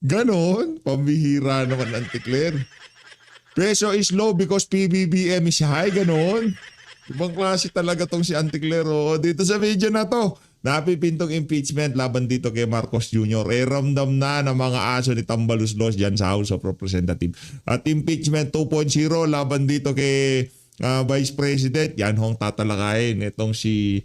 Ganon, pambihira naman Antikler. Peso is low because PBBM is high, ganon. Ibang klase talaga tong si Antikler. Dito sa video na to, napipintong impeachment laban dito kay Marcos Jr. Ramdam na ng mga aso ni Tambaluslos dyan sa House of Representatives. At impeachment 2.0 laban dito kay Vice President. Yan hong tatalakayin itong si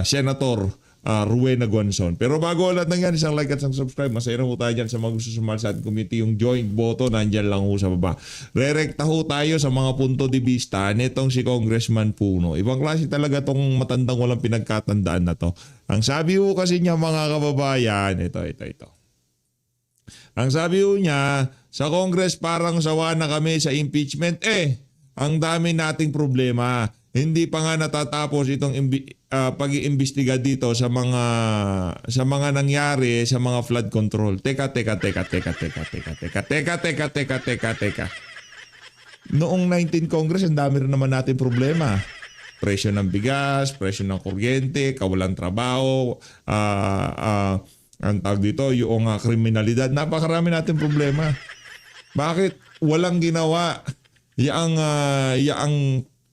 Senator Rowena Guanzon. Pero bago lahat ng yan, isang like at isang subscribe. Masaya na ho tayo dyan sa mga gusto sumali sa ating committee. Yung joint boto, nandyan lang ho sa baba. Rerekta ho tayo sa mga punto de vista nitong si Congressman Puno. Ibang klase talaga tong matandang walang pinagkatandaan na to. Ang sabi ho kasi niya mga kababayan, ito. Ang sabi ho niya, sa Congress parang sawa na kami sa impeachment. Ang dami nating problema. Hindi pa nga natatapos itong pag-iimbestiga dito sa mga nangyari sa mga flood control. Teka. Noong 19 Congress, ang dami rin naman natin problema. Presyo ng bigas, presyo ng kuryente, kawalang trabaho, ang tawag dito, yung kriminalidad. Napakarami natin problema. Bakit walang ginawa yang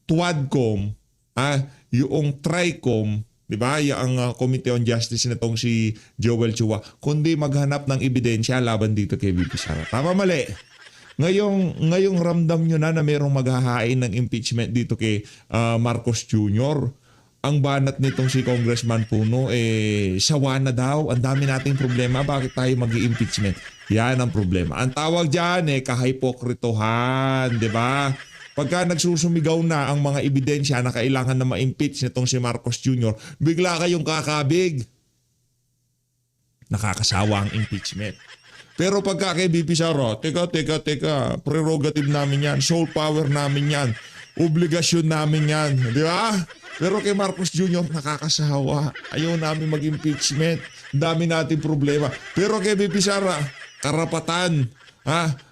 TWADCOM, yung TRICOM, di ba? Yung Committee on Justice nitong si Joel Chua, kundi maghanap ng ebidensya laban dito kay VP Sara. Tama mali. Ngayong ramdam nyo na mayroong maghahain ng impeachment dito kay Marcos Jr. Ang banat nitong si Congressman Puno, sawa na daw. Ang dami nating problema. Bakit tayo mag-i-impeachment? Yan ang problema. Ang tawag dyan, kahipokritohan. Di ba? Pagka nagsusumigaw na ang mga ebidensya na kailangan na ma-impeach nitong si Marcos Jr., bigla kayong kakabig. Nakakasawa ang impeachment. Pero pagka kay VP Sara, teka, prerogative namin yan, sole power namin yan, obligasyon namin yan, di ba? Pero kay Marcos Jr., nakakasawa. Ayaw namin mag-impeachment. Dami natin problema. Pero kay VP Sara, karapatan,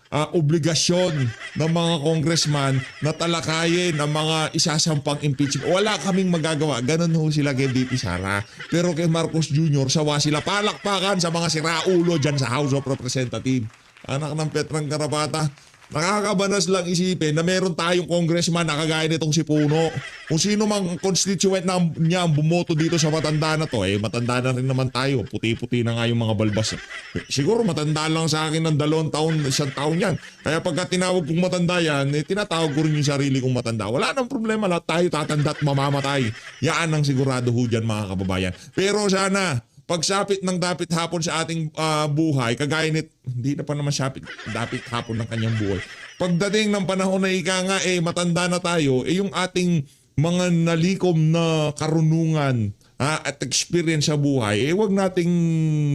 obligasyon ng mga congressman na talakayin ang mga isasampang impeachment. Wala kaming magagawa. Ganun ho sila kay VP Sara. Pero kay Marcos Jr., sawa sila palakpakan sa mga siraulo dyan sa House of Representatives. Anak ng Petrang Karapata. Nakakabanas lang isipin na meron tayong congressman na kagaya nitong si Puno. Kung sino mang constituent niya ang bumoto dito sa matanda na to, matanda na rin naman tayo. Puti-puti na nga yung mga balbas. Siguro matanda lang sa akin ng 2 taon, 1 taon yan. Kaya pagka tinawag kong matanda yan, tinatawag ko rin yung sarili kong matanda. Wala nang problema, lahat tayo tatanda at mamamatay. Yan ang sigurado ho dyan mga kababayan. Pero sana, pagsapit ng dapit hapon sa ating buhay, kagaya hindi na pa naman sapit dapit hapon ng kanyang buhay. Pagdating ng panahon na matanda na tayo, yung ating mga nalikom na karunungan at experience sa buhay, wag nating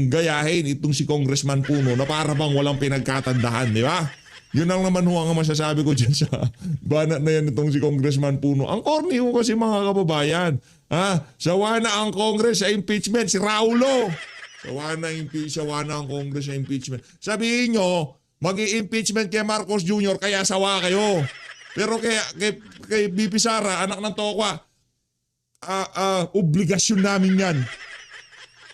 gayahin itong si Congressman Puno na para bang walang pinagkatandahan, di ba? Yun lang naman ho ang masasabi ko dyan sa banat na yan itong si Congressman Puno. Ang corny ho kasi mga kababayan. Sawa na ang Congress sa impeachment, si Raulo. Sawa na ang Congress sa impeachment. Sabihin nyo, mag-i-impeachment kay Marcos Jr. kaya sawa kayo. Pero kay VP Sara, anak ng Tokwa, obligasyon namin yan.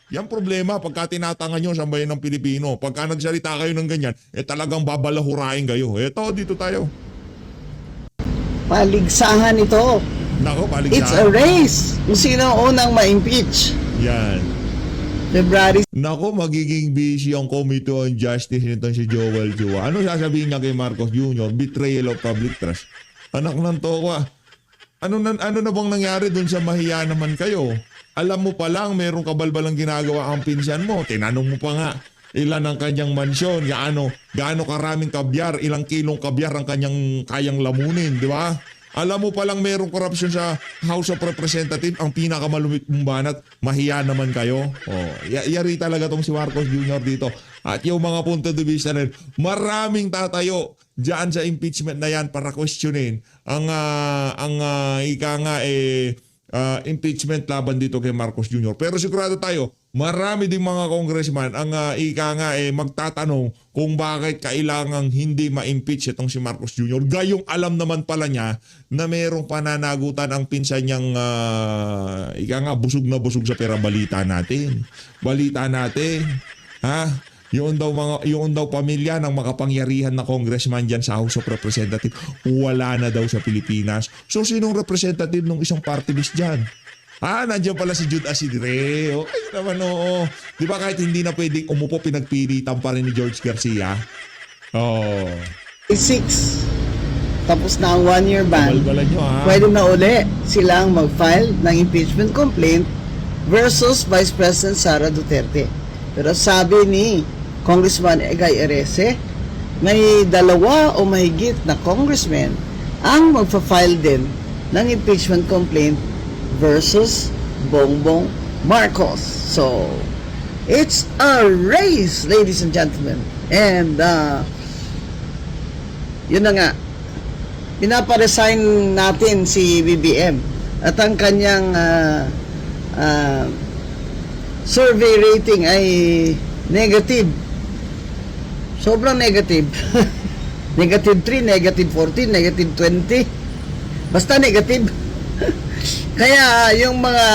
Yan problema pagka tinatangan nyo sa bayan ng Pilipino. Pagka nagsalita kayo ng ganyan, talagang babalahurain kayo. Dito tayo. Paligsahan ito. Nako, paligsahan. It's a race. Kung sino ang unang ma-impeach. Yan. February. Nako, magiging busy ang Committee on Justice nitong si Joel Chua. Ano sasabihin niya kay Marcos Jr.? Betrayal of public trust. Anak ng Tokwa. Ano na bang nangyari dun sa mahiya naman kayo? Alam mo pa lang, merong kabalbalang ginagawa ang pinsan mo. Tinanong mo pa nga, ilan ang kanyang mansyon, gaano karaming kabyar, ilang kilong kabyar ang kanyang kayang lamunin, di ba? Alam mo pa lang merong korupsyon sa House of Representatives, ang pinakamalumit mong banat, mahiya naman kayo. Yari talaga tong si Marcos Jr. dito. At yung mga punto de vista rin, maraming tatayo dyan sa impeachment na yan para questionin ang impeachment laban dito kay Marcos Jr. Pero sigurado tayo, marami ding mga congressman ang magtatanong kung bakit kailangang hindi ma-impeach itong si Marcos Jr. Gayong alam naman pala niya na mayroong pananagutan ang pinsan niyang busog na busog sa pera. Balita natin. Yung daw pamilya ng makapangyarihan na congressman diyan sa House of Representatives wala na daw sa Pilipinas. So sinong representative ng isang party list diyan? Nandiyan pala si Jude Asidre. Okay naman, oo. Di ba kahit hindi na pwedeng umupo, pinagpilitan pa rin ni George Garcia? Oh. 6. Tapos na ang 1-year ban. Balbalan nyo, ha? Pwede na uli silang mag-file ng impeachment complaint versus Vice President Sara Duterte. Pero sabi ni Congressman Egay Erese, may 2 o mahigit na congressmen ang magpa-file din ng impeachment complaint versus Bongbong Marcos. So, it's a race, ladies and gentlemen. And, yun na nga, pinaparesign natin si BBM at ang kanyang survey rating ay negative. Sobrang negative. Negative 3, negative 14, negative 20. Basta negative. Kaya yung mga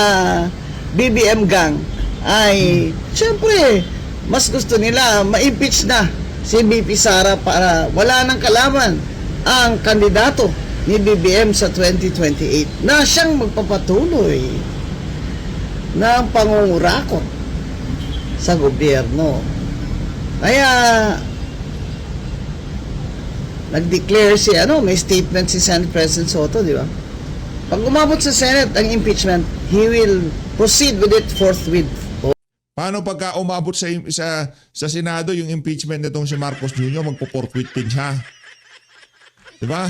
BBM gang ay syempre mas gusto nila ma-impeach na si BP Sara para wala nang kalaman ang kandidato ni BBM sa 2028 na siyang magpapatuloy ng pangungurakot sa gobyerno. Kaya nag-declare may statement si Senate President Soto, di ba? Pag umabot sa Senate ang impeachment, he will proceed with it forthwith. Paano pagka umabot sa Senado yung impeachment nitong si Marcos Jr., magpo-forfeit din siya? Diba?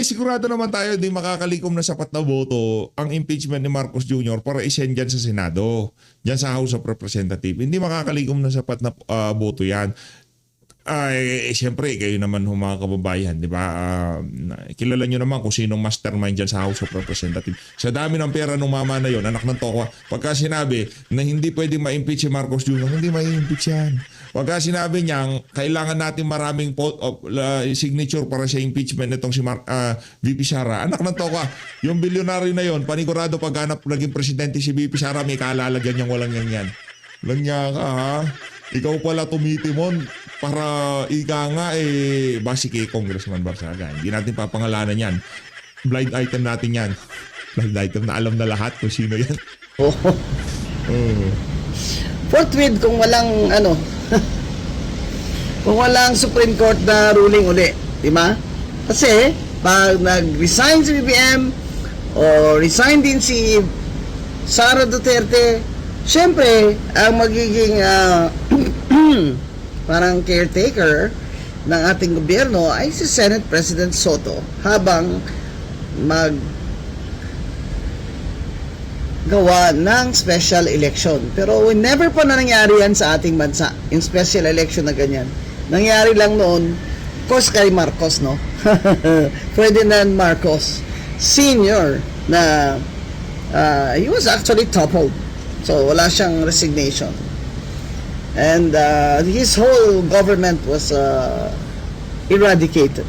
Sigurado naman tayo di makakalikom na sapat na boto ang impeachment ni Marcos Jr. para isend dyan sa Senado, dyan sa House of Representatives. Hindi makakalikom na sapat na boto yan. Siyempre, kayo naman mga kababayan, di ba? Kilala nyo naman kung sinong mastermind dyan sa House of Representatives. Sa dami ng pera ng mama na yon, anak ng tokwa, pagka sinabi na hindi pwedeng ma-impeach si Marcos Jr., hindi ma-impeach yan. Pagka sinabi niyang kailangan natin maraming signature para sa impeachment nitong si VP Sara, anak ng tokwa, yung bilyonaryo na yon, panigurado pagganap naging presidente si VP Sara, may kaalalagyan niyang walang yan. Walang niya ka, ha? Ikaw pala tumitimon para ika nga basi kay Congressman Barsaga. Hindi natin papangalanan yan. Blind item natin yan. Blind item na alam na lahat kung sino yan. Forthwith kung walang kung walang Supreme Court na ruling uli, di ba? Kasi pag nag-resign si BBM o resign din si Sara Duterte, syempre ang magiging parang caretaker ng ating gobyerno ay si Senate President Soto habang gawa ng special election. Pero never pa na nangyari yan sa ating bansa, yung special election na ganyan. Nangyari lang noon, of course kay Marcos, no? Ferdinand Marcos Sr. na he was actually toppled. So wala siyang resignation. And his whole government was eradicated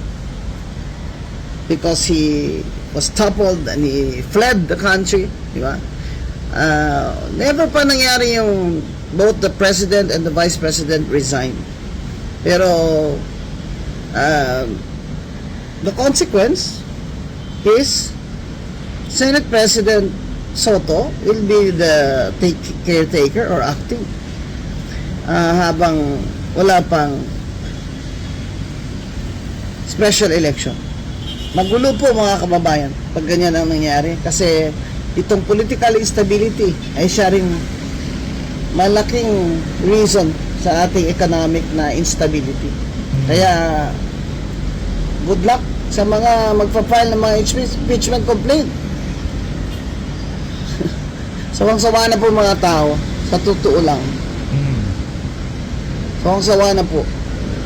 because he was toppled and he fled the country, di ba? Never pa nangyari yung both the president and the vice president resigned. Pero the consequence is Senate President Soto will be the caretaker or acting habang wala pang special election. Magulo po mga kababayan pag ganyan ang nangyari kasi itong political instability ay siya ring malaking reason sa ating economic na instability. Kaya good luck sa mga magpa-file ng mga impeachment complaint. Sawang-sawa na po mga tao, sa totoo lang. Sawang-sawa na po.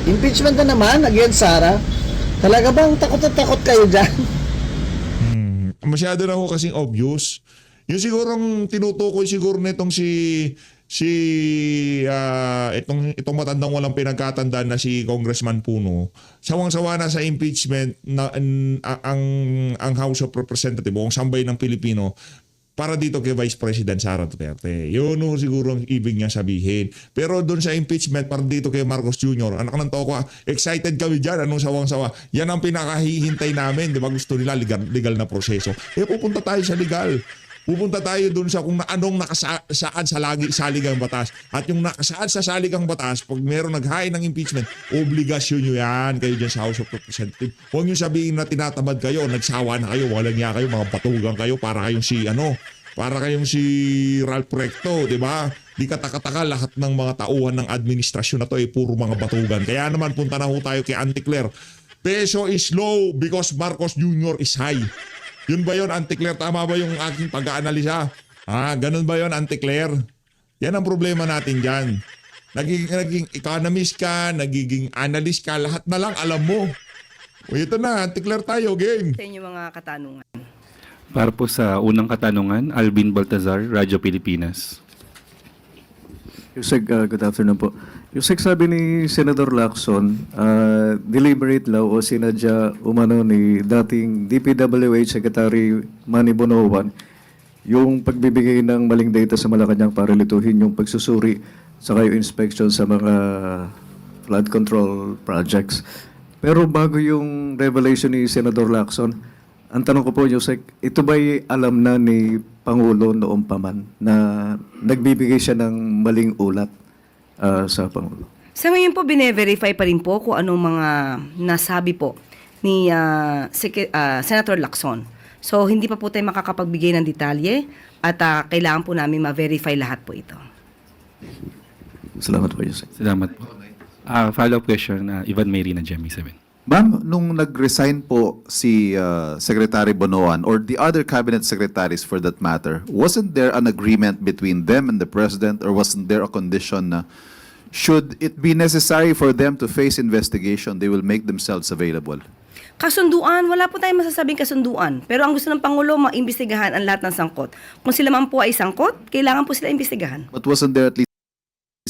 Impeachment na naman against Sara. Talaga bang takot at takot kayo dyan? Masyado na ho kasing obvious. Yung sigurong tinutukoy siguro nitong itong matandang walang pinagkatandaan na si Congressman Puno, sawang-sawa na sa impeachment na ang House of Representatives o ang sambay ng Pilipino para dito kay Vice President Sara Duterte. Yun ho siguro ang ibig niya sabihin. Pero doon sa impeachment para dito kay Marcos Jr., anak ng toko, excited kami dyan. Anong sawang-sawa? Yan ang pinakahihintay namin. Di ba gusto nila legal na proseso? Pupunta tayo sa legal. Pupunta tayo doon sa kung anong nakasaan sa saligang batas. At yung nakasaan sa saligang batas, pag meron nag-hain ng impeachment, obligasyon nyo yan kayo dyan sa House of Representatives. Huwag nyo sabihin na tinatamad kayo, nagsawa na kayo, walang niya kayo, mga batugang kayo para kayong si Ralph Recto, di ba? Di katakataka lahat ng mga tauhan ng administrasyon na to puro mga batugan. Kaya naman punta na ho tayo kay Auntie Claire. Peso is low because Marcos Jr. is high. Yun ba yun, Auntie Claire? Tama ba yung aking pag-aanalisa? Ganun ba yun, Auntie Claire? Yan ang problema natin dyan. Naging economist ka, nagiging analyst ka, lahat na lang alam mo. O ito na, Auntie Claire tayo, game. Sa inyo mga katanungan. Para po sa unang katanungan, Alvin Baltazar, Radyo Pilipinas. Yusek, good afternoon po. Yusek, sabi ni Senator Lacson, deliberate law o sinadya umano ni dating DPWH Secretary Manny Bonoan yung pagbibigay ng maling data sa Malacanang para lituhin yung pagsusuri sa yung inspection sa mga flood control projects. Pero bago yung revelation ni Senator Lacson, ang tanong ko po, Yusek, ito ba'y alam na ni Pangulo noong paman na nagbibigay siya ng maling ulat sa Pangulo? Sa ngayon po, bine-verify pa rin po kung anong mga nasabi po ni Senator Lacson. So, hindi pa po tayo makakapagbigay ng detalye at kailangan po namin ma-verify lahat po ito. Salamat po, Yusek. Salamat po. Follow-up question, Ivan Mary na Gemmy 7. Ma'am, nung nag-resign po si Secretary Bonoan or the other cabinet secretaries for that matter, wasn't there an agreement between them and the President or wasn't there a condition na should it be necessary for them to face investigation, they will make themselves available? Kasunduan, wala po tayong masasabing kasunduan. Pero ang gusto ng Pangulo, maimbestigahan ang lahat ng sangkot. Kung sila man po ay sangkot, kailangan po sila imbestigahan. But wasn't there at least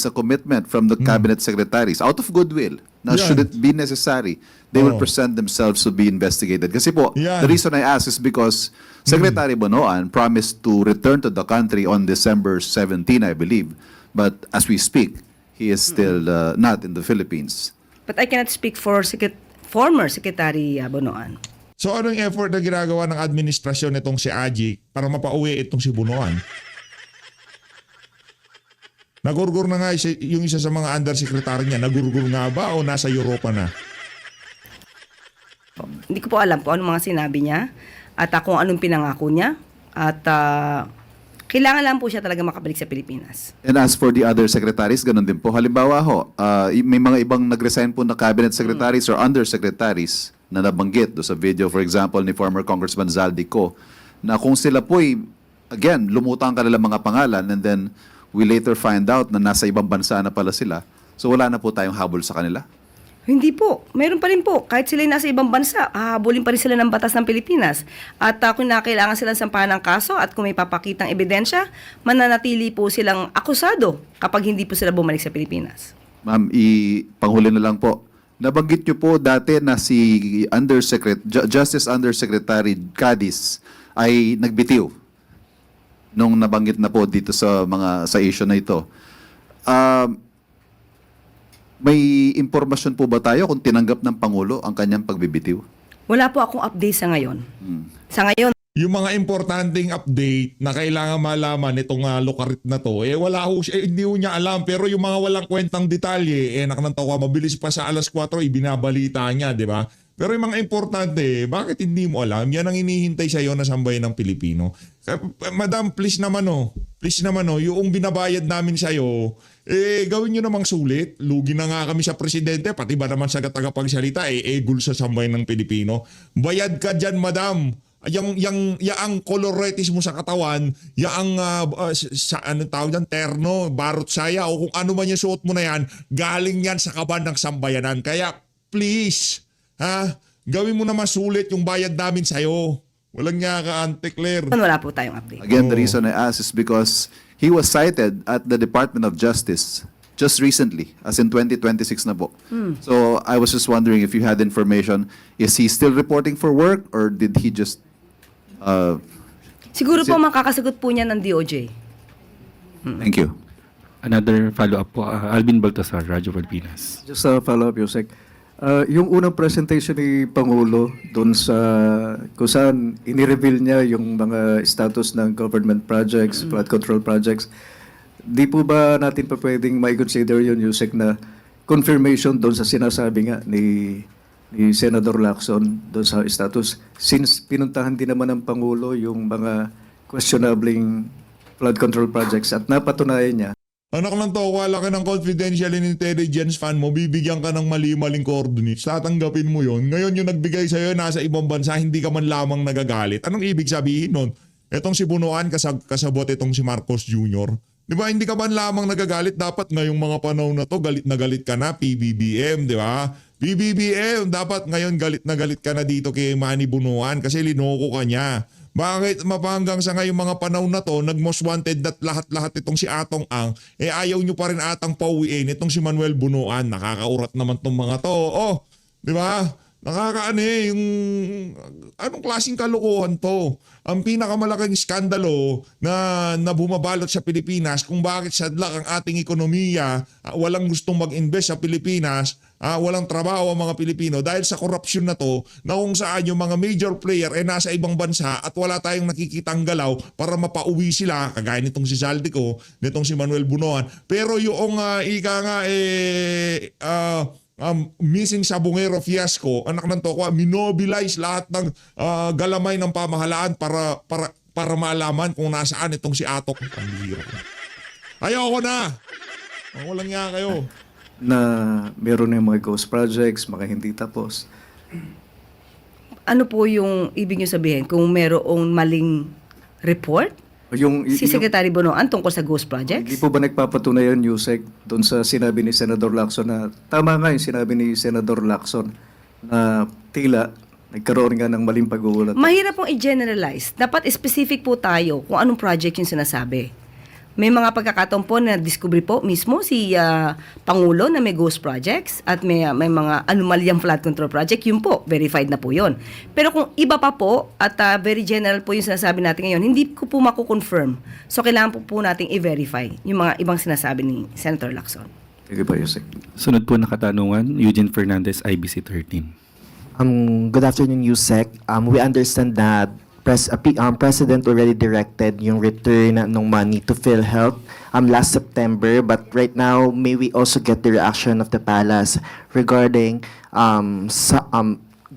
a commitment from the cabinet secretaries out of goodwill na Yeah. should it be necessary, they will present themselves to be investigated? Kasi po, Yeah. the reason I ask is because Secretary Bonoan promised to return to the country on December 17, I believe. But as we speak, he is still not in the Philippines. But I cannot speak for former Secretary Bonoan. So anong effort na ginagawa ng administrasyon nitong si Aji para mapauwi itong si Bunuan? Nagurgur na nga yung isa sa mga undersecretary niya. Nagurgur nga ba o nasa Europa na? Hindi ko po alam kung anong mga sinabi niya at kung anong pinangako niya. At kailangan lang po siya talaga makabalik sa Pilipinas. And as for the other secretaries, ganun din po. Halimbawa ho, may mga ibang nag-resign po na cabinet secretaries or undersecretaries na nabanggit do sa video, for example, ni former Congressman Zaldico, na kung sila po again, lumutang kanilang mga pangalan and then we later find out na nasa ibang bansa na pala sila. So wala na po tayong habol sa kanila. Hindi po. Meron pa rin po. Kahit sila nasa ibang bansa, hahabulin pa rin sila ng batas ng Pilipinas. At kung nakailangan silang sampahan ng kaso at kung may papakitang ebidensya, mananatili po silang akusado kapag hindi po sila bumalik sa Pilipinas. Ma'am, panghuli na lang po. Nabanggit niyo po dati na si Justice Undersecretary Cadiz ay nagbitiw nung nabanggit na po dito sa issue na ito. May impormasyon po ba tayo kung tinanggap ng Pangulo ang kanyang pagbibitiw? Wala po akong update sa ngayon. Sa ngayon, Yung mga importanteng update na kailangan malaman nitong lokarit na to, wala ho siya, hindi ho niya alam. Pero yung mga walang kwentang detalye, nakakatawa, mabilis pa sa alas 4, ibinabalita niya, di ba? Pero yung mga importante, bakit hindi mo alam? Yan ang hinihintay sa iyo na sambayan ng Pilipino. Madam, please naman yung binabayad namin sa iyo, gawin nyo namang sulit. Lugi na nga kami sa presidente, pati ba naman sa tagapagsalita, egul sa sambayan ng Pilipino. Bayad ka dyan, madam. Yang coloretis mo sa katawan, yang sa ano tawag yan, terno, barot saya o kung ano man yung suot mo na yan, galing yan sa kaban ng sambayanan. Kaya please, gawin mo naman sulit yung bayad namin sa'yo. Walang nga ka, Auntie Claire. wala po tayong update. Again, the reason I ask is because he was cited at the Department of Justice just recently, as in 2026 na po. So I was just wondering if you had information, is he still reporting for work or did he just Siguro po makakasagot po niya ng DOJ. Thank you. Another follow-up po, Alvin Baltasar, Radyo Pilipinas. Just a follow-up, Yusek. Yung unang presentation ni Pangulo doon sa kung saan inireveal niya yung mga status ng government projects, flood control projects, di po ba natin pa pwedeng mai-consider yun, Yusek, na confirmation doon sa sinasabi nga ni Senator Lacson doon sa status, since pinuntahan din naman ng Pangulo yung mga questionabling flood control projects at napatunayan niya. Anak ng to, wala ka ng confidential and intelligence fund mo, bibigyan ka ng mali-maling coordinates, tatanggapin mo yon. Ngayon yung nagbigay sa'yo, nasa ibang bansa, hindi ka man lamang nagagalit. Anong ibig sabihin nun? Etong si Bunuan, kasabot itong si Marcos Jr. Di ba, hindi ka man lamang nagagalit, dapat ngayong mga panahon na to, galit na galit ka na, PBBM, di ba? PBBM, dapat ngayon galit na galit ka na dito kay Manny Bunuan kasi linoko ka niya. Bakit mapanggang sa ngayong mga panahon na to, nag-most wanted at lahat-lahat itong si Atong Ang, ayaw nyo pa rin atang pauwiin itong si Manuel Bunuan. Nakakaurat naman tong mga to. Oh, di ba? Nakakaano yung anong klaseng kalokohan to? Ang pinakamalaking skandalo na bumabalot sa Pilipinas kung bakit sadlak ang ating ekonomiya, walang gustong mag-invest sa Pilipinas, walang trabaho ang mga Pilipino dahil sa korupsyon na to na kung saan yung mga major player nasa ibang bansa at wala tayong nakikitang galaw para mapauwi sila, kagaya nitong si Zaldico, nitong si Manuel Bunuan. Pero yung ika nga missing sabungero fiasco, anak ng toko, minobilize lahat ng galamay ng pamahalaan para malaman kung nasaan itong si Atok. Ayoko na! Walang nga kayo. Na meron na yung mga ghost projects, mga hindi tapos. Ano po yung ibig niyo sabihin? Kung merong maling report? Si Secretary Bunuan tungkol sa ghost projects? Hindi po ba nagpapatunay yun, Yusek, doon sa sinabi ni Senator Lacson na, tama nga yung sinabi ni Senator Lacson na tila nagkaroon nga ng maling pag-uulat. Mahirap pong i-generalize. Dapat specific po tayo kung anong project yung sinasabi. May mga pagkakataon po na discovery po mismo si Pangulo na may ghost projects at may mga anomalyang flood control project, yun po, verified na po yun. Pero kung iba pa po at very general po yung sinasabi natin ngayon, hindi ko po makukonfirm. So kailangan po nating i-verify yung mga ibang sinasabi ni Senator Lacson. Sige pa, Yusek. Sunod po na katanungan, Eugene Fernandez, IBC 13. Good afternoon, Yusek. We understand that President already directed yung return ng money to PhilHealth last September, but right now, may we also get the reaction of the palace regarding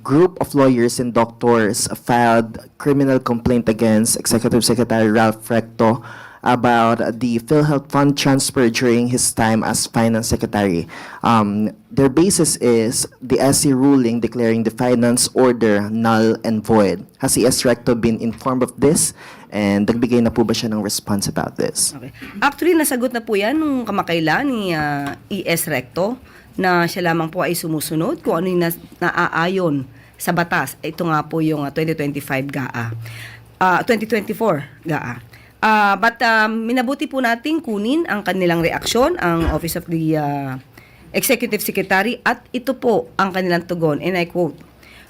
group of lawyers and doctors filed criminal complaint against Executive Secretary Ralph Recto about the PhilHealth fund transfer during his time as Finance Secretary. Their basis is the SC ruling declaring the finance order null and void. Has ES Recto been informed of this? And nagbigay na po ba siya ng response about this? Okay. Actually, nasagot na po yan nung kamakailan ni ES Recto na siya lamang po ay sumusunod kung ano yung naaayon sa batas. Ito nga po yung 2025 GAA. 2024 GAA. But minabuti po nating kunin ang kanilang reaksyon, ang Office of the Executive Secretary, at ito po ang kanilang tugon, and I quote,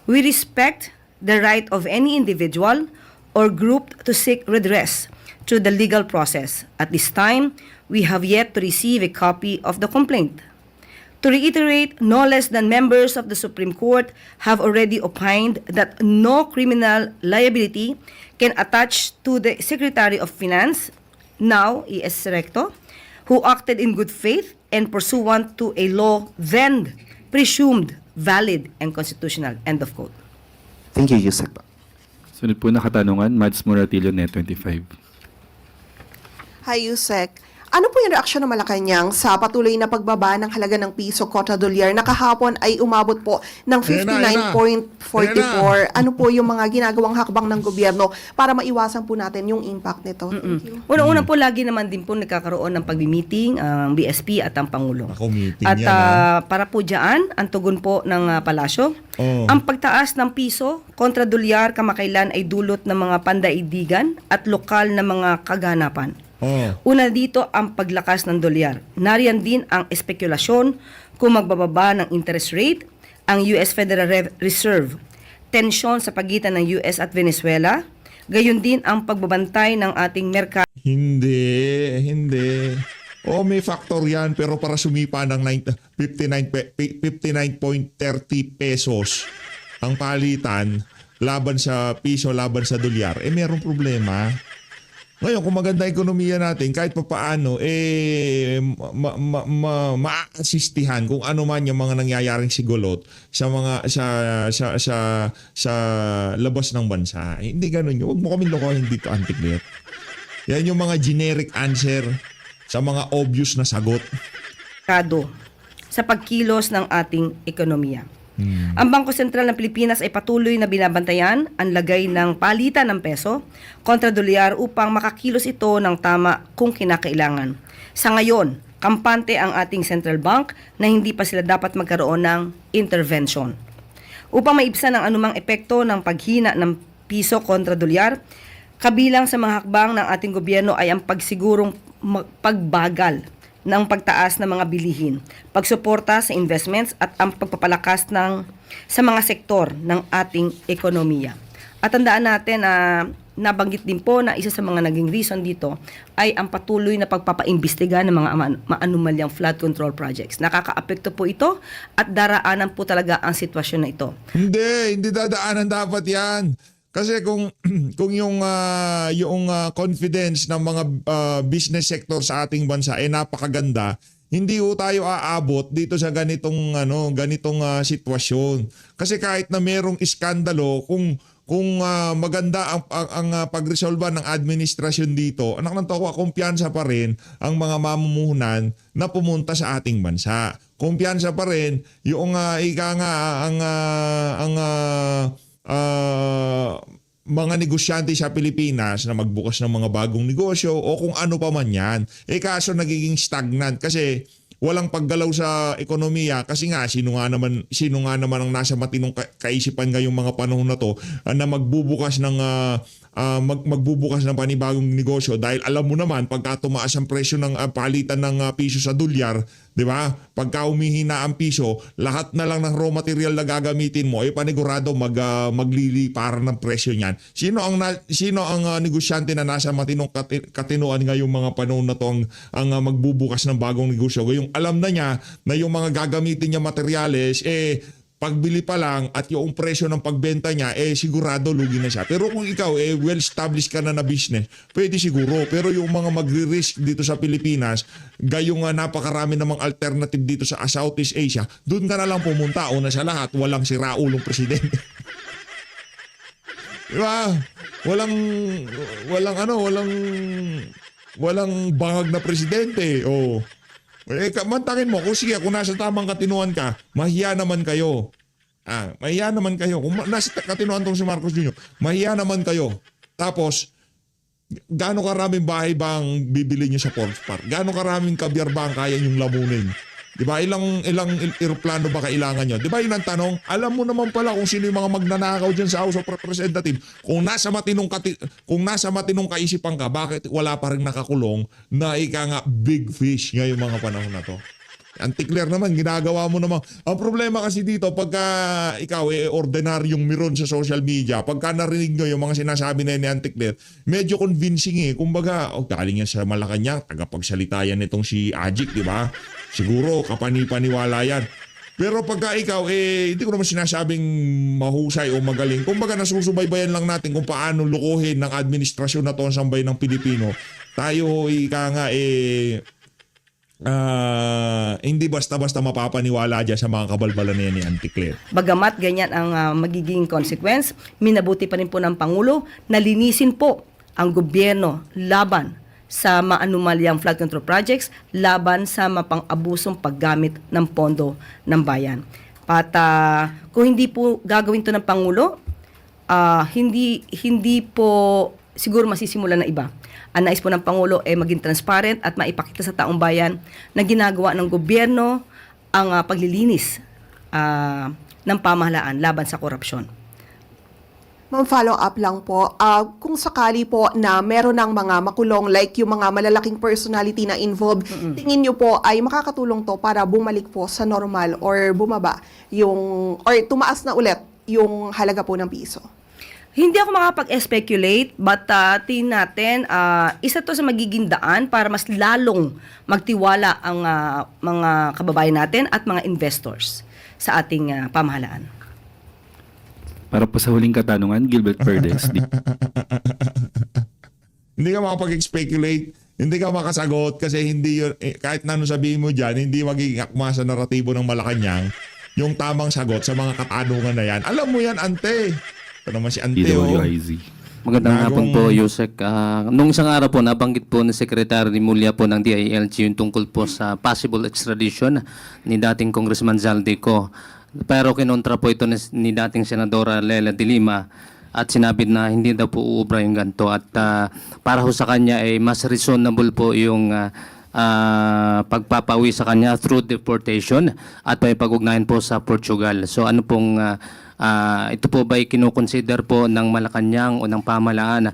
"We respect the right of any individual or group to seek redress through the legal process. At this time, we have yet to receive a copy of the complaint. To reiterate, no less than members of the Supreme Court have already opined that no criminal liability can attach to the Secretary of Finance, now ES Recto, who acted in good faith and pursuant to a law then presumed valid and constitutional." End of quote. Thank you, Yusek. Sunod po na katanungan, Mads Moratillo, Net 25. Hi, Yusek. Ano po yung reaksyon ng Malacanang sa patuloy na pagbaba ng halaga ng piso kontra dolyar na kahapon ay umabot po ng 59.44? Ano po yung mga ginagawang hakbang ng gobyerno para maiwasan po natin yung impact nito? Thank you. Unang-una po, lagi naman din po nagkakaroon ng pag-meeting ang BSP at ang Pangulo. Ako, meeting At yan, para po dyan, ang tugon po ng palasyo, Oh. ang pagtaas ng piso kontra dolyar kamakailan ay dulot ng mga pandaigdigan at lokal na mga kaganapan. Una dito ang paglakas ng dolyar. Nariyan din ang espekulasyon kung magbababa ng interest rate ang US Federal Reserve, tensyon sa pagitan ng US at Venezuela, Gayon din ang pagbabantay ng ating merkado. Hindi. O may factor yan, pero para sumipa ng 59.30 pesos ang palitan laban sa piso, laban sa dolyar, merong problema. Ngayon, kung maganda ekonomiya natin, kahit papaano, ma-assistihan kung ano man yung mga nangyayaring sigulot sa mga sa labas ng bansa. Hindi ganun yun. Huwag mo kaming lokohin dito, Antiklet. Yan yung mga generic answer sa mga obvious na sagot. Sa pagkilos ng ating ekonomiya. Ang Bangko Sentral ng Pilipinas ay patuloy na binabantayan ang lagay ng palitan ng peso kontra dolyar upang makakilos ito ng tama kung kinakailangan. Sa ngayon, kampante ang ating Central Bank na hindi pa sila dapat magkaroon ng intervention. Upang maibsan ang anumang epekto ng paghina ng piso kontra dolyar, kabilang sa mga hakbang ng ating gobyerno ay ang pagsigurong pagbagal ng pagtaas ng mga bilihin, pagsuporta sa investments at ang pagpapalakas sa mga sektor ng ating ekonomiya. At tandaan natin na nabanggit din po na isa sa mga naging reason dito ay ang patuloy na pagpapaimbestiga ng mga maanumalyang flood control projects. Nakakaapekto po ito at daraanan po talaga ang sitwasyon na ito. Hindi dadaanan dapat yan. Kasi kung yung confidence ng mga business sector sa ating bansa napakaganda, hindi ho tayo aabot dito sa ganitong sitwasyon. Kasi kahit na merong iskandalo, kung maganda ang pagresolba ng administrasyon dito, anak ng toko, kumpiyansa pa rin ang mga mamumuhunan na pumunta sa ating bansa. Kumpiyansa pa rin yung mga negosyante sa Pilipinas na magbukas ng mga bagong negosyo o kung ano pa man yan. Kaso nagiging stagnant kasi walang paggalaw sa ekonomiya kasi nga sino nga naman ang nasa matinong kaisipan ngayong mga panahon na to na magbubukas ng panibagong negosyo dahil alam mo naman pagka tumaas ang presyo ng palitan ng piso sa dolyar, 'di ba? Pagka umihina ang piso, lahat na lang ng raw material na gagamitin mo panigurado magliliparan ng presyo niyan. Sino ang negosyante na nasa matinong katinuan ngayong mga panahon na to ang magbubukas ng bagong negosyo? Ngayong alam na niya na yung mga gagamitin niya materyales pagbili pa lang at yung presyo ng pagbenta niya sigurado lugi na siya. Pero kung ikaw well established ka na business, pwede siguro. Pero yung mga magre-risk dito sa Pilipinas, gayong napakarami namang alternative dito sa Southeast Asia, doon ka na lang pumunta. Una sa lahat, walang siraulong presidente. Diba? Walang bangag na presidente. Mantakin mo, kung nasa tamang katinuan ka, mahiya naman kayo. Mahiya naman kayo. Kung nasa katinuan tong si Marcos Jr., mahiya naman kayo. Tapos, gaano karaming bahay bang bibili nyo sa Forbes Park? Gaano karaming kabyar ba ang kaya nyong lamunin? Diba? Ilang aeroplano ba kailangan nyo? Diba yun ang tanong? Alam mo naman pala kung sino yung mga magnanakaw dyan sa House of Representatives. Kung nasa matinong kaisipan ka, bakit wala pa rin nakakulong na big fish ngayong mga panahon na to? Antikler naman, ginagawa mo naman. Ang problema kasi dito, pagka ikaw ordinaryong miron sa social media, pagka narinig nyo yung mga sinasabi na ni Antikler, medyo convincing Kumbaga, galing yan sa Malacanang, tagapagsalita yan itong si Ajik, di ba? Siguro, kapani-paniwala yan. Pero pagka ikaw, hindi ko naman sinasabing mahusay o magaling. Kumbaga, nasusubaybayan lang natin kung paano lukuhin ng administrasyon na to ang sambay ng Pilipino. Tayo, hindi basta-basta mapapaniwala dyan sa mga kabalbalan na yan ni Antikler. Bagamat ganyan ang magiging consequence, minabuti pa rin po ng Pangulo na linisin po ang gobyerno laban sa maanumalyang flood control projects, laban sa mapang-abusong paggamit ng pondo ng bayan. At kung hindi po gagawin to ng Pangulo, hindi po siguro masisimulan na iba. Ang nais po ng Pangulo maging transparent at maipakita sa taong bayan na ginagawa ng gobyerno ang paglilinis ng pamahalaan laban sa korupsyon. Ma'am, follow up lang po. Kung sakali po na meron ng mga makulong like yung mga malalaking personality na involved, tingin niyo po ay makakatulong to para bumalik po sa normal or bumaba or tumaas na ulit yung halaga po ng piso? Hindi ako makapag-speculate, but tingin natin, isa to sa magiging daan para mas lalong magtiwala ang mga kababayan natin at mga investors sa ating pamahalaan. Para po sa huling katanungan, Gilbert Verdes. Hindi ka makapag-speculate, hindi ka makasagot kasi hindi yun, kahit na ano sabihin mo dyan, hindi magiging akma sa naratibo ng Malacanang yung tamang sagot sa mga katanungan na yan. Alam mo yan, ante. Ito naman si ante, oh. DWIZ. Magandang hapon Bagong- po, Yusek. Nung isang araw po, nabanggit po ni Secretary Mulya po ng DILG yung tungkol po sa possible extradition ni dating Congressman Zaldico. Pero kinontra po ito ni dating Senadora Lela de Lima at sinabi na hindi daw po uubra yung ganito. At para ho sa kanya ay mas reasonable po yung pagpapawi sa kanya through deportation at may pag-ugnayan po sa Portugal. So ano pong ito po ba ay kinukonsider po ng Malacanang o ng pamahalaan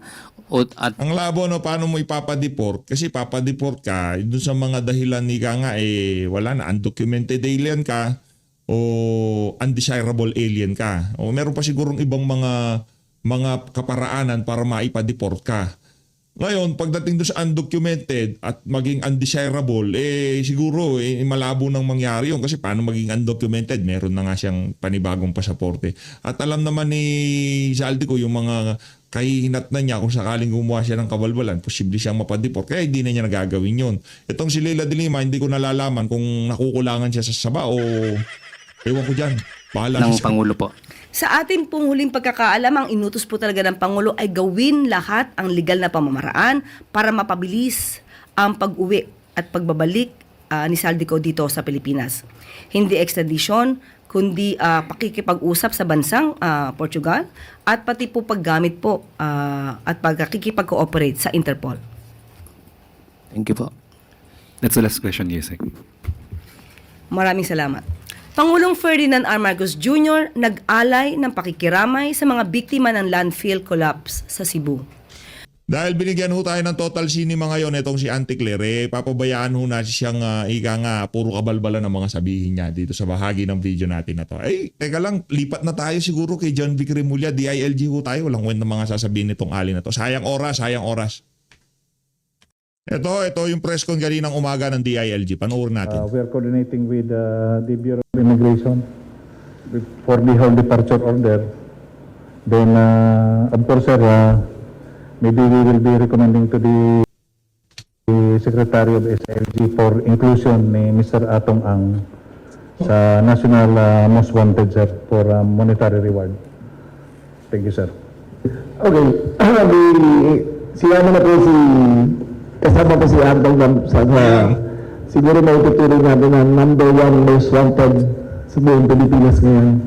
at Ang labo, no, paano mo ipapadeport? Kasi papadeport ka, doon sa mga dahilan ni ka nga, wala na, undocumented alien ka o undesirable alien ka. O meron pa sigurong ibang mga kaparaanan para maipadeport ka. Ngayon, pagdating doon sa undocumented at maging undesirable, siguro malabo nang mangyari yun. Kasi paano maging undocumented? Meron na nga siyang panibagong pasaporte. At alam naman ni Zaldico yung mga kahihinat na niya kung sakaling gumawa siya ng kabalbalan, posible siyang mapadeport. Kaya hindi na niya nagagawin yun. Itong si Leila de Lima, hindi ko nalalaman kung nakukulangan siya sa saba o ewan ko dyan. Bahala ng siya. Pangulo po. Sa ating pong huling pagkakaalam, ang inutos po talaga ng Pangulo ay gawin lahat ang legal na pamamaraan para mapabilis ang pag-uwi at pagbabalik ni Zaldico dito sa Pilipinas. Hindi extradition, kundi pakikipag-usap sa bansang Portugal at pati po paggamit po at pagkikipag-cooperate sa Interpol. Thank you po. That's the last question, Yusek. Maraming salamat. Pangulong Ferdinand R. Marcos Jr. nag-alay ng pakikiramay sa mga biktima ng landfill collapse sa Cebu. Dahil binigyan ho tayo ng total cinema ngayon, itong si Auntie Claire, papabayaan ho na siyang ika nga, puro kabalbalan ng mga sabihin niya dito sa bahagi ng video natin na to. Teka lang, lipat na tayo siguro kay John Vic Remulla, DILG ho tayo, walang kwenta mga sasabihin nitong ali na to. Sayang oras, sayang oras. Ito yung press con kaninang umaga ng DILG. Panoorin natin. We are coordinating with the Bureau of Immigration for the whole departure order. Then, of course, sir, maybe we will be recommending to the Secretary of SLG for inclusion ni Mr. Atong Ang sa National Most Wanted, sir, for monetary reward. Thank you, sir. Okay. Siyama na po kasama po si Atong sa siguro may tuturing natin na number 1 most wanted sa buong Pilipinas ngayon.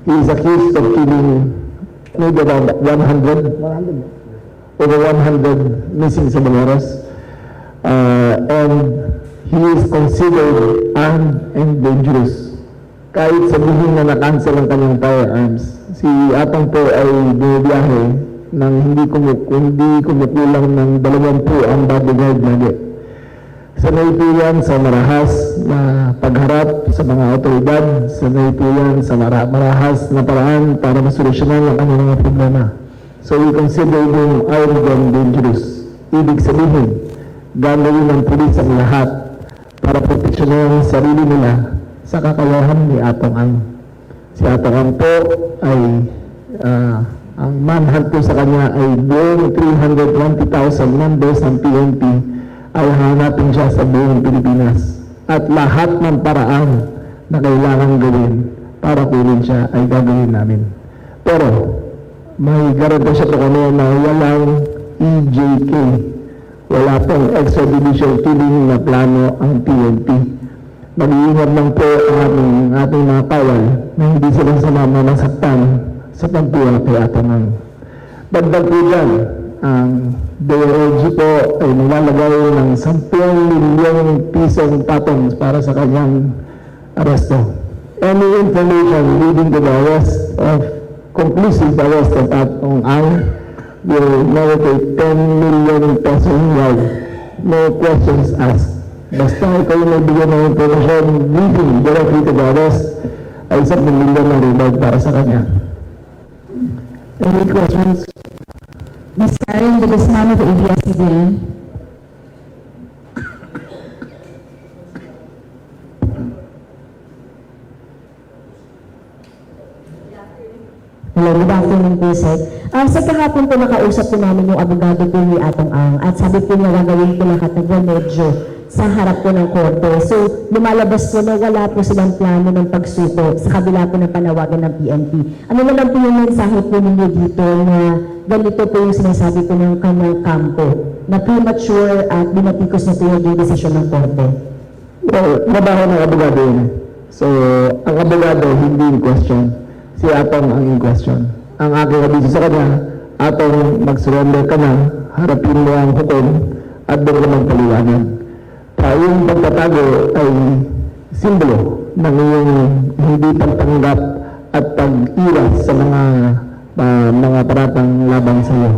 He is accused of killing maybe around 100 over 100 missing sa Banaras. And he is considered armed and dangerous. Kahit sabihin na na-cancel ang kanyang firearms, si Atong po ay bumibiyahe nang hindi kumukulang ng 20 ang bodyguard lagi. Sanay po yan sa marahas na pagharap sa mga otoridad, sanay po yan sa marahas na paraan para masolusyonan ang kanyang mga problema. So we consider them armed and dangerous. Ibig sabihin, gagawin ng pulis ang lahat para proteksyonan ang sarili nila sa kakayahan ni Atong Ang. Si Atong Ang po ay ang manhunt po sa kanya ay buong 320,000 members ng PNP ay hanapin siya sa buong Pilipinas. At lahat ng paraan na kailangan gawin para kunin siya ay gagawin namin. Pero may garanto siya po kami na walang EJK. Wala pong extradition killing na plano ang PNP. Mag-iingat lang po ang ating mga kawal na hindi sila sumama masaktan sa pagtuwa kay Atong Ang. Dagdag po dyan, ang DILG po ay nilalagay ng 10 milyong pisong patong para sa kanyang aresto. Any information leading to the arrest of conclusive arrest of Atong Ang will now take 10 million pesos reward. No questions asked. Basta ikaw yung nagbigyan ng information leading directly to the arrest ay 10 million na reward para sa kanya. Any questions? Ms. Karen de Guzman of ABS-CBN. Hello, good afternoon po, sir. Sa kahapon po nakausap po namin yung abogado po ni Atong Ang at sabi po niya gagawin po lahat ng remedyo sa harap po ng korte. So, lumalabas po na wala po silang plano ng pagsuko sa kabila po ng panawagan ng PNP. Ano na lang po yung mensahe po ninyo dito na ganito po yung sinasabi po ng kanyang kampo na premature at binatikos na po yung desisyon ng korte? Well, trabaho ng abogado yun. So, ang abogado hindi in question. Si Atong ang in question. Ang aking abiso sa kanya, Atong mag-surrender ka na, harapin mo ang hukom at doon ka magpaliwanag. Yung pagtatago ay simbolo ng iyong hindi pagtanggap at pag-iwas sa mga paratang laban sa iyo.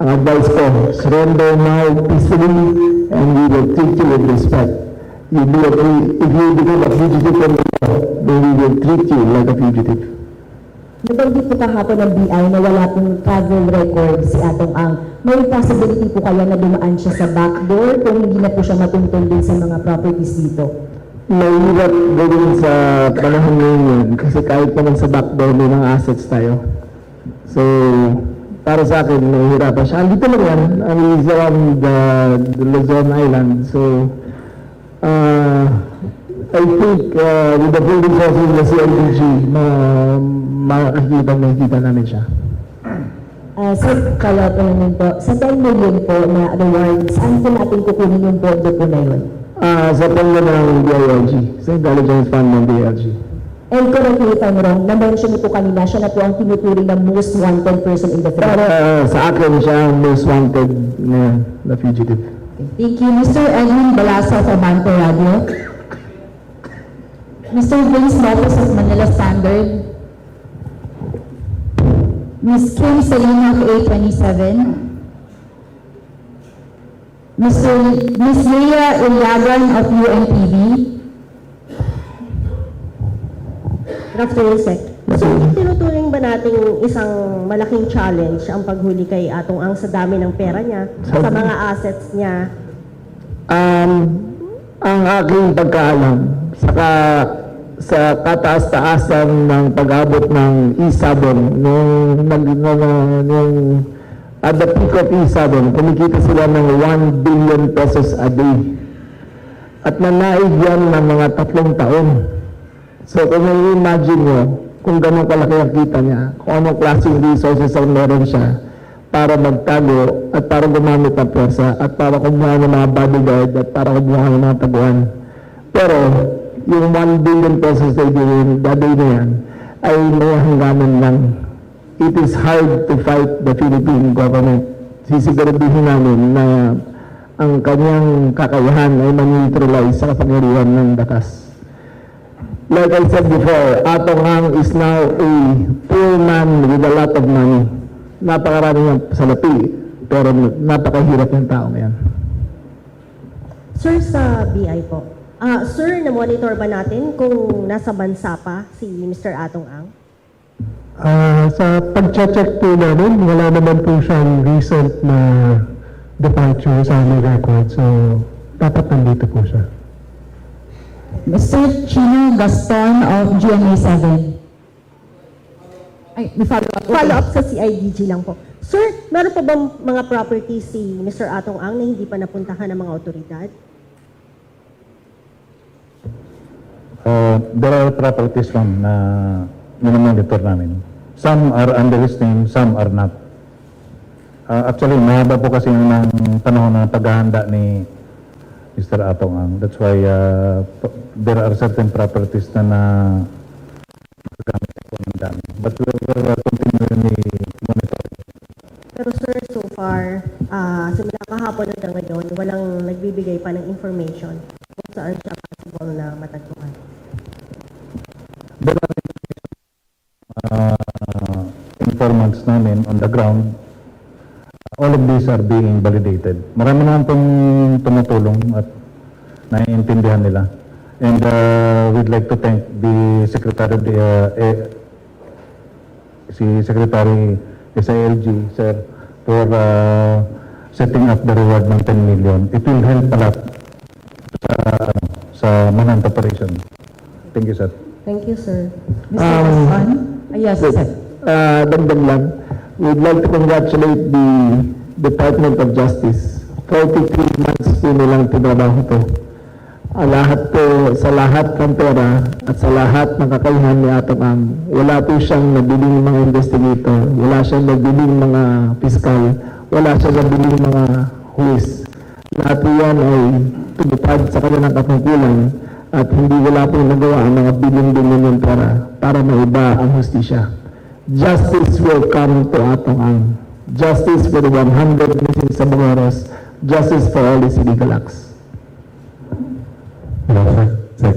Ang advice ko, surrender now peacefully and we will treat you with respect. If you become a fugitive from the law, then we will treat you like a fugitive. Nabanggit po kahapon ng BI na wala pong travel record si Atong Ang. May possibility po kaya na dumaan siya sa backdoor kung hindi na po siya matuntun din sa mga properties dito? Mahirap gawin sa panahon ngayon kasi kahit naman sa backdoor may mga assets tayo. So, para sa akin, mahirapan siya. Dito lang yan, he's around the Luzon Island. So, I think with the full resources of the CIDG, makikita namin siya. Sir, follow-up naman po. Sa 10 million po na rewards, saan po natin kukunin yung bondo po na yun? Sa pangga ng DILG, sa Intelligence Fund ng DILG. And correct me if I'm wrong, na-mention niyo po kanina, siya na po ang tinuturing na most wanted person in the Philippines. Sa akin, siya ang most wanted ngayon, na fugitive. Thank you. Mr. Edwin Balasa of Abante Radio. Mr. Vince Lopez of Manila Standard. Ms. Kim Salina of A27. Ms. Leia Ilyagan of UNTV. Good afternoon, Sec. So, tinuturing ba nating isang malaking challenge ang paghuli kay Atong Ang sa dami ng pera niya, sa mga assets niya? Ang aking pagkaalam, sa kataas-taasan ng pag-abot ng E7, at the peak of E7, kumikita sila ng 1 billion pesos a day. At nanaig yan ng mga 3 taon. So kung i-imagine nyo, kung gano'ng kalaki ang kita niya, kung anong klaseng resources ang meron siya para magtago at para gumamit ng pwersa at para kumuha ng mga bodyguard at para kumuha ng mga taguan. Pero yung 1 billion pesos na daday na yan ay may hangganan lang. It is hard to fight the Philippine government. Sisiguraduhin namin na ang kanyang kakayahan ay man-neutralize sa kapangyarihan ng batas. Like I said before, Atong Ang is now a poor man with a lot of money. Napakarami niyang salapi, pero napakahirap ng tao ngayon. Sir, sa BI po, sir, na-monitor ba natin kung nasa bansa pa si Mr. Atong Ang? Sa pag-check po namin, wala naman po siyang recent na departure sa aming record. So, dapat nandito po siya. Mr. Chino Gaston of GMA7. Ay, may follow-up. Follow-up sa CIDG lang po. Sir, meron pa bang mga properties si Mr. Atong Ang na hindi pa napuntahan ng mga otoridad? There are properties ma'am na minamonitor namin. Some are under his name, some are not. Actually, mahaba po kasi ng panahon ng paghahanda ni Mr. Atong Ang. That's why there are certain properties na gamit po ng dami. But we're continually monitoring. Pero sir, so far, simula kahapon hanggang ngayon, walang nagbibigay pa ng information kung saan siya possible na matagpuan. There are informants namin on the ground. All of these are being validated. Marami naman pong tumutulong at naiintindihan nila. And we'd like to thank the Secretary of the, si Secretary SILG, sir, for setting up the reward ng 10 million. It will help a lot sa manhunt operation. Thank you, sir. Thank you, sir. Mr. Gaston? Yes, sir. Dagdag lang. We'd like to congratulate the Department of Justice. 43 months po nilang tinabaho to. Lahat po, sa lahat ng pera at sa lahat ng kakayahan ni Atong Ang, wala po siyang nabiling mga investigator, wala siyang nabiling mga piskal, wala siyang nabiling mga huwis. Lahat po yan ay tumupad sa kanilang katungkulan at hindi wala po nagawa ang mga bilyon-bilyon ng pera para maiba ang hustisya. Justice will come to Atong Ang. Justice for the 100 missing Sabangoros. Justice for all these illegal acts. Hello, sir.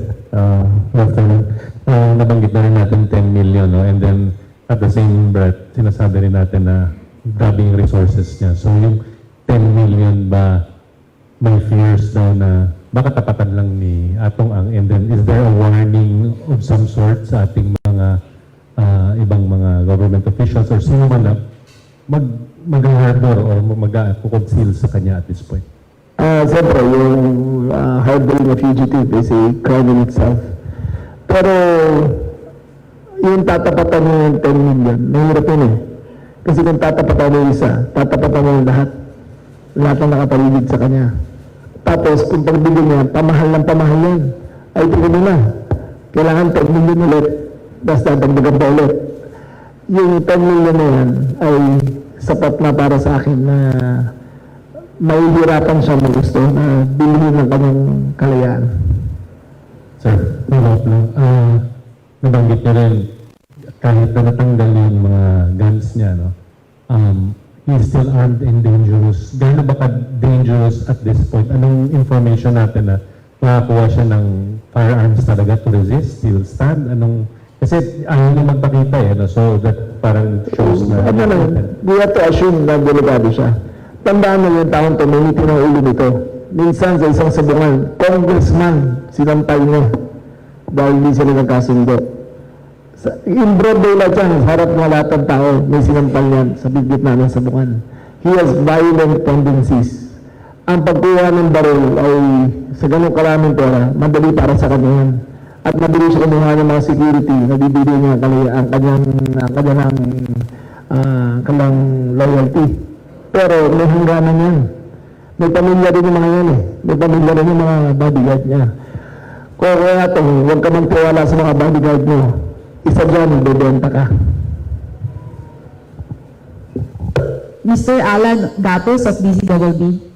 Good afternoon. Nabanggit na rin natin 10 million, no? And then, at the same breath, sinasabi rin natin na grabe yung resources niya. So, yung 10 million ba, may fears daw na baka tapatan lang ni Atong Ang? And then, is there a warning of some sort sa ating mga ibang mga government officials or sino man na mag-harbor or mag-conceal sa kanya at this point? Siyempre, yung harboring a fugitive is a crime in itself. Pero, yung tatapatan mo yung 10 million, mahirap yun eh. Kasi kung tatapatan mo yung isa, tatapatan mo yung lahat. Lahat ang nakapaligid sa kanya. Tapos, kung pagbigyan niya, pamahal ng pamahal yan. Ay, tingnan mo na. Kailangan 10 million ulit. Basta dagdagan pa ulit. Yung 10 million na yan ay sapat na para sa akin na mahihirapan siya mo gusto na bilhin ng kanyang kalayaan. Sir, follow-up lang. Nabanggit niya rin, kahit na natanggal yung mga guns niya, no? He's still armed and dangerous. Gano'n ba ka-dangerous at this point? Anong information natin na makakuha siya ng firearms talaga to resist, still stand? Kasi ayaw niya magpakita eh, no? So that parang shows na... We have to assume na delikado siya. Tandaan mo yung taon to, may ngiti ng ulo nito. Minsan sa isang sabungan, congressman, sinampay niya. Dahil hindi sila nagkasundo. In broad daylight yan, harap ng lahat ng tao, may sinampal yan sa bigit na ng sabungan. He has violent tendencies. Ang pagkuha ng baril ay sa ganung karaming pera, madali para sa kanya yan. At madali siya kumuha ng mga security na bibili niya ang kanyang loyalty. Pero may hangganan yan. May pamilya rin yung mga yan eh. May pamilya rin yung mga bodyguard niya. Kung kaya ito, huwag ka magtiwala sa mga bodyguard mo. Isa dyan, bebenta ka. Mr. Alan Gatos of DCWB.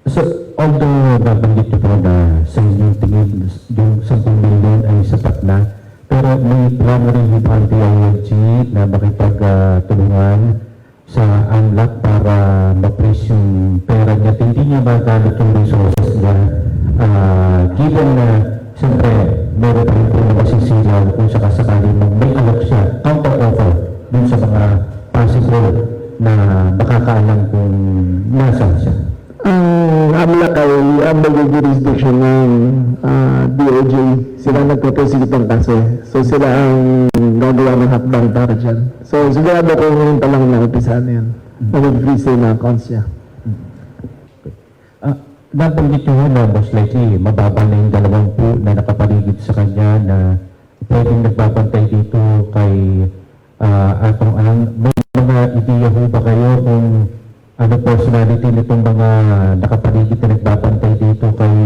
So, although nabanggit niyo po na sa inyong tingin yung 10 million ay sapat na, pero may plano rin yung anti-ILG na makipagtulungan sa ANLAC para ma-place yung pera niya. Hindi niya magamit yung resources niya. Given na, siyempre, meron pa rin po na masisilaw kung sakasakali mong may alok siya, counter-offer dun sa mga possible na makakaalam kung nasa siya. Ang AMLAC ay under the jurisdiction ng DOJ. Sila nagpo-prosecute ng kaso. So sila ang gagawa ng hakbang para dyan. So sigurado ko ngayon pa lang na-umpisa na yan. Mag-freeze na accounts niya. Nabanggit nyo na most likely mababa na yung 20 na nakapaligid sa kanya na pwedeng nagbabantay dito kay Atong Ang. May mga ideya ho ba kayo kung ano personality nitong mga nakapaligid na nagbabantay dito kay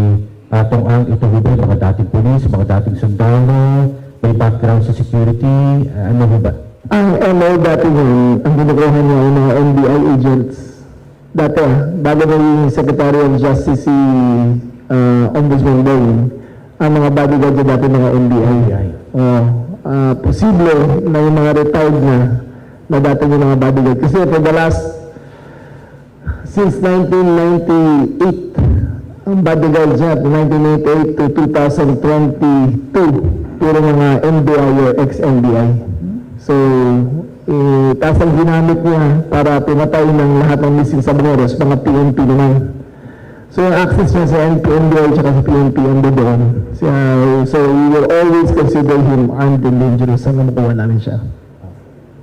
Atong Ang? Ito ho ba yung mga dating pulis, mga dating sundalo, may background sa security, ano ho ba? Ang MO dati yun, ang ginagawa niya yung mga NBI agents. Dati bago na yung Secretary of Justice si Ombudsman Boy, ang mga bodyguard niya dati mga NBI. Posible na yung mga retired na dati yung mga bodyguard. Kasi for the last since 1998, ang bodyguard niya, 1998 to 2022, puro mga NBI or ex-NBI. So, taas ang ginamit niya para pinatay ng lahat ng missing Sabangoros, mga PNP naman. So yung access niya sa NPNBI at sa PNP ando doon. So we will always consider him armed and dangerous hanggang makuha namin siya.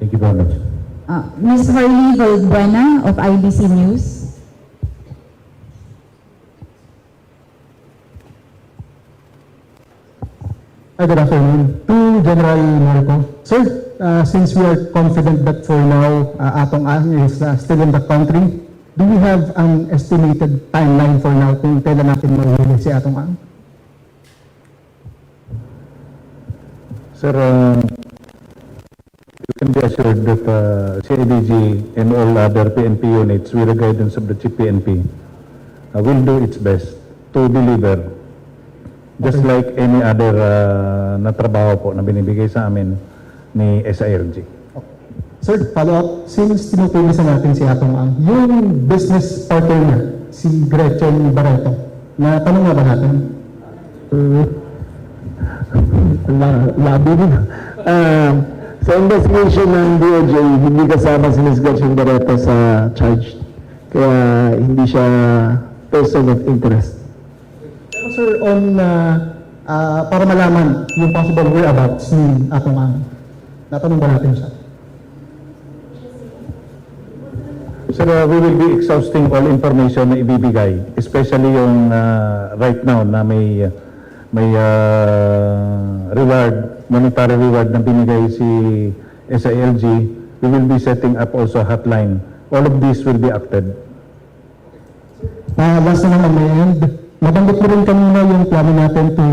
Thank you very much. Ms. Harley Valbuena of IBC News. Hi, good afternoon. To General Marco. Sir, since we are confident that for now, Atong Ang is still in the country, do we have an estimated timeline for now kung kailan natin mahuhuli si Atong Ang? Sir, you can be assured that CIDG and all other PNP units with the guidance of the Chief PNP will do its best to deliver just like any other na trabaho po na binibigay sa amin ni SILG. Sir, follow up. Since tinutulisan natin si Atong Ang, yung business partner niya, si Gretchen Barreto, na tanong nga ba natin? Labi din. Sa investigation ng DOJ, hindi kasama si Ms. Gretchen Barreto sa charge. Kaya hindi siya person of interest. Pero sir, on, para malaman yung possible whereabouts ni Atong Ang, natanong ba natin siya? Sir, we will be exhausting all information na ibibigay, especially yung right now na may reward, monetary reward na binigay si SILG. We will be setting up also a hotline. All of this will be acted. Last na naman, may end. Nabanggit mo rin kanina yung plano natin to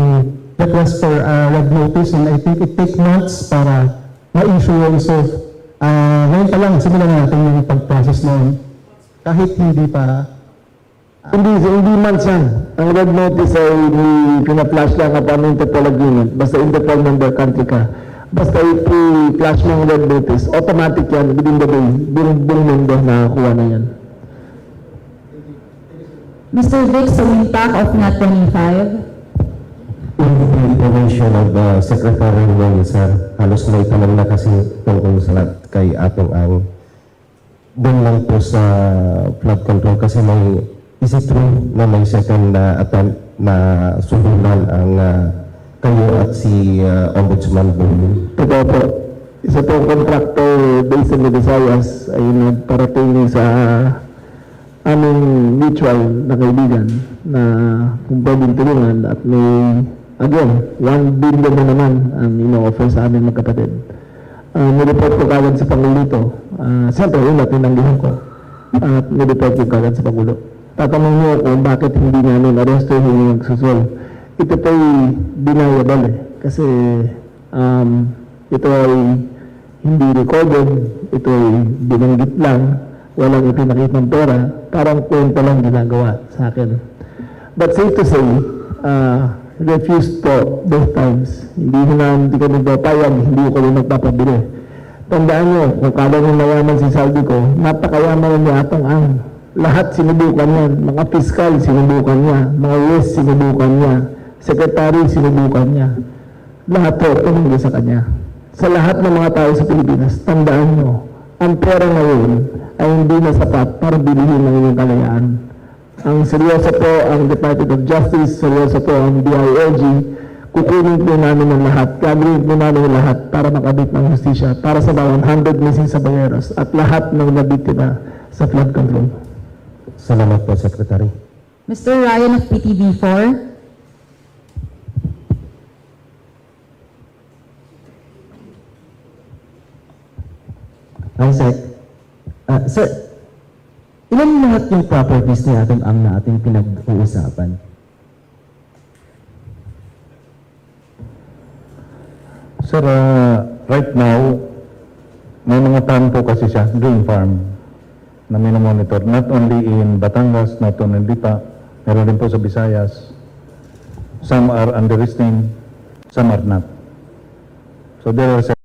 request for red notice, and I think it takes months para ma-issue yun. So, ngayon pa lang, simulan natin yung pag-process noon. Kahit hindi pa... Hindi months yan. Ang red notice ay pina-flash lang upon Interpol agreement. Basta Interpol member country ka. Basta i-flash mo ang red notice, automatic yan within the day. Buong mundo nakakuha na yan. Mr. Vic Samintak of NAT25. In the information of Secretary Nguyen, sir, halos may tanong na kasi tungkol sa kay Atong Ang. Doon lang po sa flood control kasi may is it true na may second attempt na suhulan ang kayo at si Ombudsman Bumi? Totoo po. Isa po contractor based in the Visayas ay nagparating sa aming mutual na kaibigan na kung pwedeng tulungan at may, again, 1 billion na naman ang ino-offer sa amin magkapatid. Nireport ko kagad sa Pangulo ito. Siyempre, yun natin nanggihan ko. At nireport ko kagad sa Pangulo. Tatanong niyo kung bakit hindi namin arresto yung nagsusol. Ito po ay deniable eh. Kasi ito ay hindi recorded, ito ay binanggit lang, walang ipinakitang pera, parang kwento lang ginagawa sa akin. But safe to say, refused po both times. Hindi ko nagpapayag, hindi ko rin nagpapabili. Tandaan nyo, kung kala nyo mayaman si Saldi ko, napakayaman niya Atong Ang. Lahat sinubukan niya, mga fiscal sinubukan niya, mga west sinubukan niya, secretary sinubukan niya. Lahat po, tumingin sa kanya. Sa lahat ng mga tao sa Pilipinas, tandaan nyo, ang pera ngayon ay hindi na sapat para bilhin ng inyong kalayaan. Ang seryoso po ang Department of Justice, seryoso po ang DILG, kukunin po namin ang lahat, gagawin po namin ang lahat para makabit ng justisya, para sa bawang 100 missing sabayeros at lahat ng nabiktima sa flood control. Salamat po, Secretary. Mr. Ryan of PTV4. Hi, Sec. Sir, ilan lahat yung properties ni Atong Ang na ating pinag-uusapan? Sir, right now, may mga farm po kasi siya, game farm, na minomonitor. Not only in Batangas, not only in Lipa, meron din po sa Visayas. Some are under his name, some are not. So there are